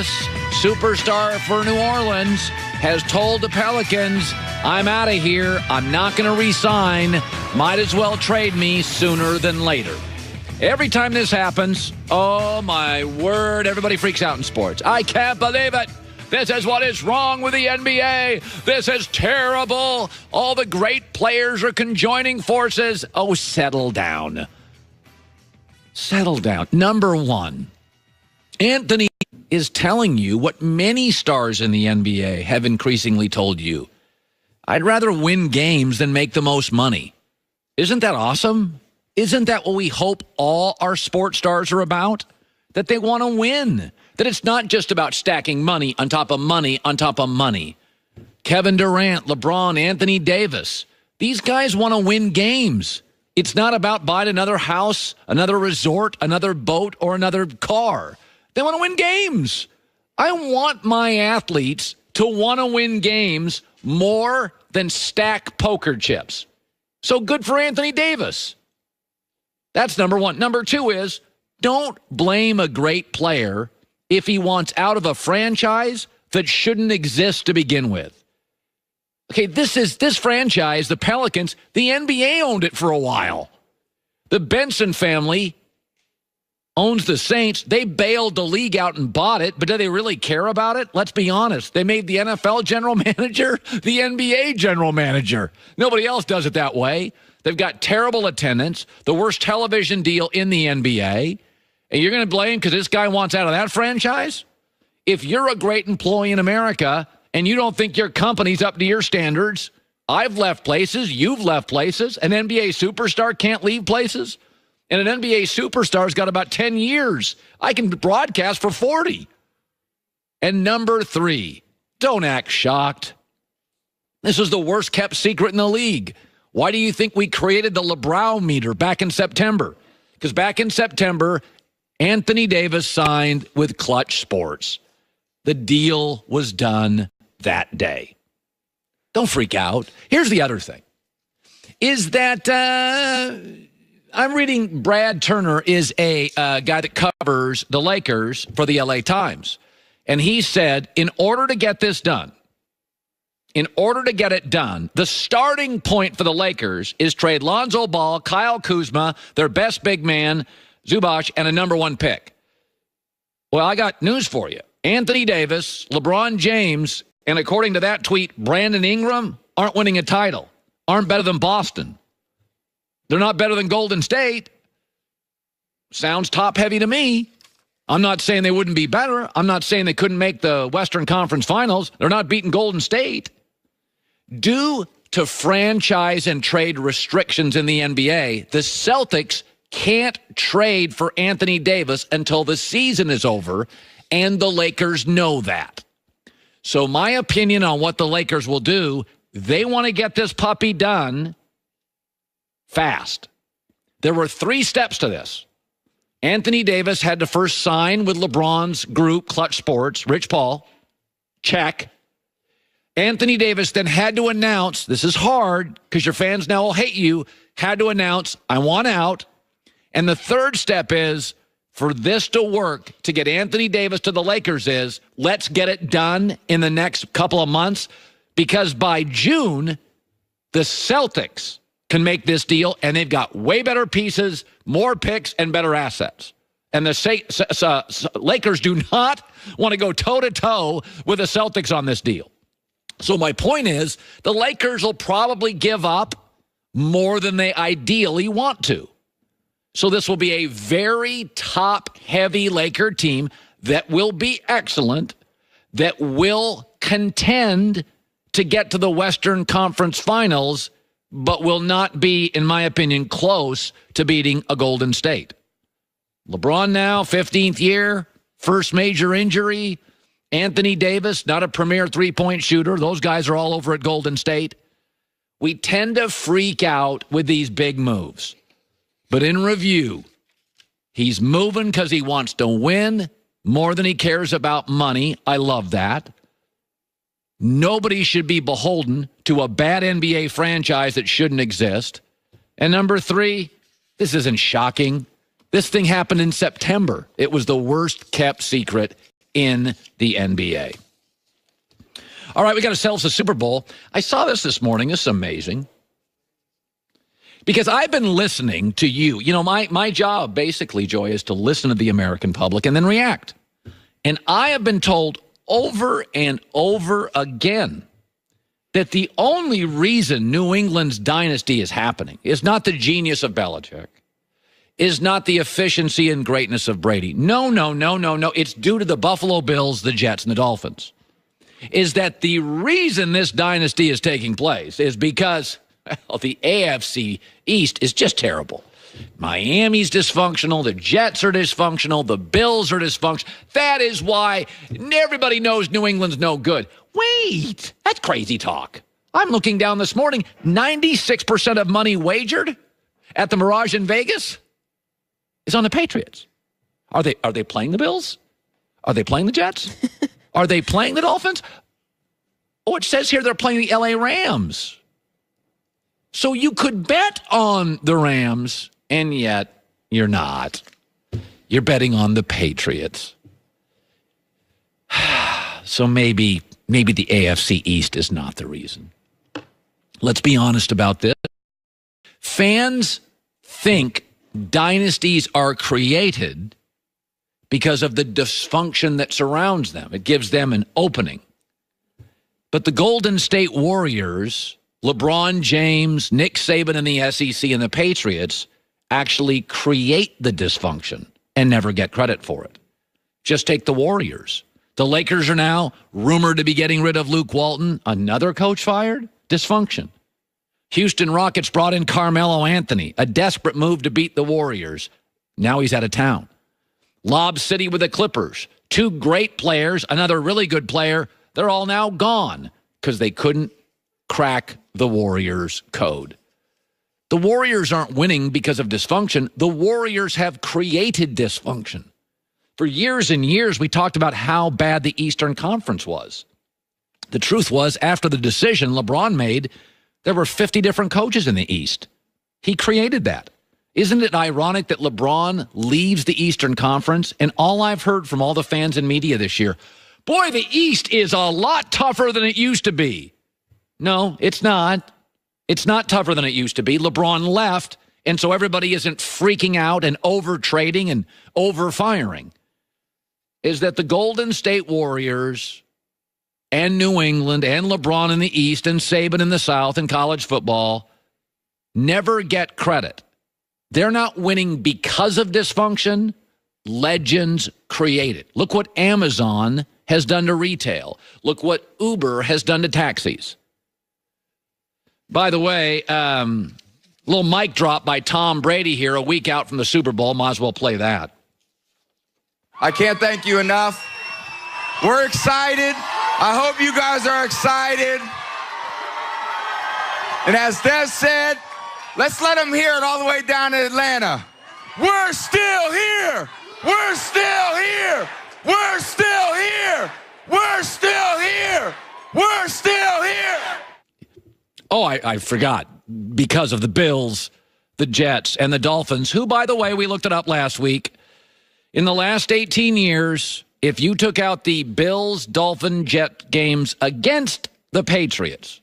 superstar for New Orleans, has told the Pelicans, I'm out of here. I'm not going to re-sign. Might as well trade me sooner than later. Every time this happens, oh my word, everybody freaks out in sports. I can't believe it. This is what is wrong with the NBA. This is terrible. All the great players are conjoining forces. Oh, settle down. Settle down. Number one, Anthony is telling you what many stars in the NBA have increasingly told you. I'd rather win games than make the most money. Isn't that awesome? Isn't that what we hope all our sports stars are about? That they want to win. That it's not just about stacking money on top of money on top of money. Kevin Durant, LeBron, Anthony Davis. These guys want to win games. It's not about buying another house, another resort, another boat, or another car. They want to win games. I want my athletes to want to win games more than stack poker chips. So good for Anthony Davis. That's number one. Number two is, don't blame a great player if he wants out of a franchise that shouldn't exist to begin with. Okay, this franchise, the Pelicans, the NBA owned it for a while. The Benson family owns the Saints. They bailed the league out and bought it, but do they really care about it? Let's be honest. They made the NFL general manager the NBA general manager. Nobody else does it that way. They've got terrible attendance, the worst television deal in the NBA, and you're going to blame because this guy wants out of that franchise? If you're a great employee in America and you don't think your company's up to your standards, I've left places, you've left places, an NBA superstar can't leave places, and an NBA superstar's got about 10 years. I can broadcast for 40. And number three, don't act shocked. This is the worst kept secret in the league. Why do you think we created the LeBron meter back in September? Because back in September, Anthony Davis signed with Clutch Sports. The deal was done that day. Don't freak out. Here's the other thing, is that I'm reading Brad Turner is a guy that covers the Lakers for the LA Times. And he said, in order to get this done, in order to get it done, the starting point for the Lakers is trade Lonzo Ball, Kyle Kuzma, their best big man, Zubac, and a number one pick. Well, I got news for you. Anthony Davis, LeBron James, and according to that tweet, Brandon Ingram aren't winning a title, aren't better than Boston. They're not better than Golden State. Sounds top-heavy to me. I'm not saying they wouldn't be better. I'm not saying they couldn't make the Western Conference Finals. They're not beating Golden State. Due to franchise and trade restrictions in the NBA, the Celtics can't trade for Anthony Davis until the season is over, and the Lakers know that. So my opinion on what the Lakers will do, they want to get this puppy done fast. There were 3 steps to this. Anthony Davis had to first sign with LeBron's group, Clutch Sports, Rich Paul. Check. Anthony Davis then had to announce, this is hard because your fans now will hate you, had to announce, I want out. And the third step is, for this to work, to get Anthony Davis to the Lakers is, let's get it done in the next couple of months, because by June, the Celtics can make this deal, and they've got way better pieces, more picks, and better assets. And the Lakers do not want to go toe-to-toe with the Celtics on this deal. So my point is, the Lakers will probably give up more than they ideally want to. So this will be a very top-heavy Laker team that will be excellent, that will contend to get to the Western Conference Finals, but will not be, in my opinion, close to beating a Golden State. LeBron now, 15th year, first major injury. Anthony Davis, not a premier three-point shooter. Those guys are all over at Golden State. We tend to freak out with these big moves. But in review, he's moving because he wants to win more than he cares about money. I love that. Nobody should be beholden to a bad NBA franchise that shouldn't exist. And number 3, this isn't shocking. This thing happened in September. It was the worst kept secret in the NBA. All right, we got ourselves a Super Bowl. I saw this morning. This is amazing. Because I've been listening to you. You know, my job, basically, Joy, is to listen to the American public and then react. And I have been told over and over again that the only reason New England's dynasty is happening is not the genius of Belichick, is not the efficiency and greatness of Brady. No. It's due to the Buffalo Bills, the Jets, and the Dolphins. Is that the reason this dynasty is taking place is because the AFC East is just terrible. Miami's dysfunctional. The Jets are dysfunctional. The Bills are dysfunctional. That is why everybody knows New England's no good. Wait, that's crazy talk. I'm looking down this morning. 96% of money wagered at the Mirage in Vegas is on the Patriots. Are they playing the Bills? Are they playing the Jets? Are they playing the Dolphins? Oh, it says here they're playing the LA Rams. So you could bet on the Rams, and yet you're not. You're betting on the Patriots. So maybe the AFC East is not the reason. Let's be honest about this. Fans think dynasties are created because of the dysfunction that surrounds them. It gives them an opening. But the Golden State Warriors, LeBron James, Nick Saban and the SEC and the Patriots actually create the dysfunction and never get credit for it. Just take the Warriors. The Lakers are now rumored to be getting rid of Luke Walton. Another coach fired? Dysfunction. Houston Rockets brought in Carmelo Anthony, a desperate move to beat the Warriors. Now he's out of town. Lob City with the Clippers. Two great players, another really good player. They're all now gone because they couldn't crack the Warriors' code. The Warriors aren't winning because of dysfunction. The Warriors have created dysfunction. For years and years, we talked about how bad the Eastern Conference was. The truth was, after the decision LeBron made, there were 50 different coaches in the East. He created that. Isn't it ironic that LeBron leaves the Eastern Conference? And all I've heard from all the fans and media this year, boy, the East is a lot tougher than it used to be. No, it's not. It's not tougher than it used to be. LeBron left, and so everybody isn't freaking out and over-trading and over-firing. Is that the Golden State Warriors and New England and LeBron in the East and Saban in the South and college football never get credit. They're not winning because of dysfunction. Legends create it. Look what Amazon has done to retail. Look what Uber has done to taxis. By the way, little mic drop by Tom Brady here a week out from the Super Bowl. Might as well play that. I can't thank you enough. We're excited. I hope you guys are excited. And as Des said, let's let them hear it all the way down in Atlanta. We're still here. We're still here. We're still here. We're still here. We're still here. Oh, I forgot. Because of the Bills, the Jets, and the Dolphins, who, by the way, we looked it up last week. In the last 18 years, if you took out the Bills, Dolphin, Jet games against the Patriots,